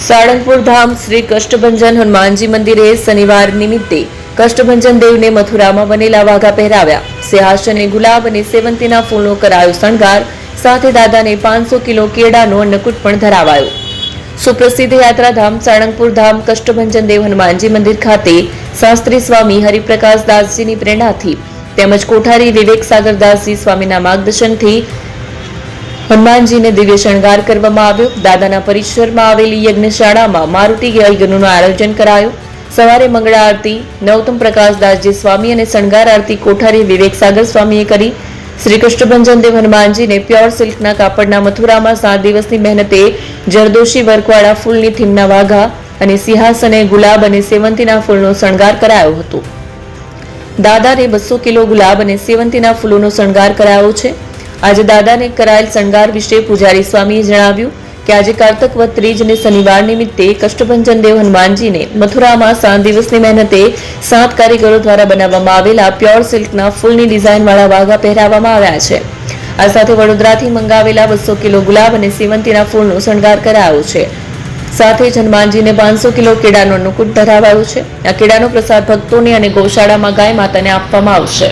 સાળંગપુર ધામ શ્રી કષ્ટભંજન હનુમાનજી મંદિરે શનિવાર નિમિત્તે કષ્ટભંજન દેવને મથુરામાં બનેલા વાઘા પહેરાવ્યા, સિંહાસને ગુલાબ અને સેવંતીના ફૂલનો કરાયો શણગાર, સાથે દાદાને 500 કિલો કેળાનો અન્નકૂટ પણ ધરાવાયો. સુપ્રસિદ્ધ યાત્રાધામ સાળંગપુર ધામ કષ્ટભંજન દેવ હનુમાનજી મંદિર ખાતે શાસ્ત્રી સ્વામી હરિપ્રકાશ દાસજીની પ્રેરણાથી તેમજ કોઠારી વિવેક સાગર દાસજી સ્વામીના માર્ગદર્શનથી હનુમાનજીને દિવ્ય શણગાર કરવામાં આવ્યો. દાદાના પરિસરમાં આવેલી યજ્ઞશાળામાં મારુતિ યજ્ઞનું આયોજન કરાયું. સવારે મંગળા આરતી નવતમ પ્રકાશદાસજી સ્વામી અને શણગાર આરતી કોઠારી વિવેક સાગર સ્વામીએ કરી. શ્રી કષ્ટભંજન દેવ હનુમાનજીને પ્યોર સિલ્કના કાપડના મથુરામાં 7 દિવસની મહેનતે જરદોશી વર્કવાળા ફૂલની થીમના વાઘા અને સિંહાસને ગુલાબ અને સેવંતીના ફૂલનો શણગાર કરાયો હતો. દાદાને 200 કિલો ગુલાબ અને સેવંતીના ફૂલોનો શણગાર કરાયો છે. આજે દાદાને કરાયેલ શણગાર વિશે પૂજારી સ્વામીએ જણાવ્યું કે આજે કારતક વદ ત્રીજ અને શનિવાર નિમિત્તે કષ્ટભંજન દેવ હનુમાનજીને મથુરામાં 7 દિવસની મહેનતે 7 કારીગરો દ્વારા બનાવવામાં આવેલા પ્યોર સિલ્કના ફૂલની ડિઝાઇનવાળા વાઘા પહેરાવવામાં આવ્યા છે. આ સાથે વડોદરાથી મંગાવેલા 200 કિલો ગુલાબ અને સેવંતીના ફૂલનો શણગાર કરાયો છે. સાથે જ હનુમાનજીને 500 કિલો કેળાનો અન્નકૂટ ધરાવાયો છે. આ કેળાનો પ્રસાદ ભક્તોને અને ગૌશાળામાં ગાય માતાને આપવામાં આવશે.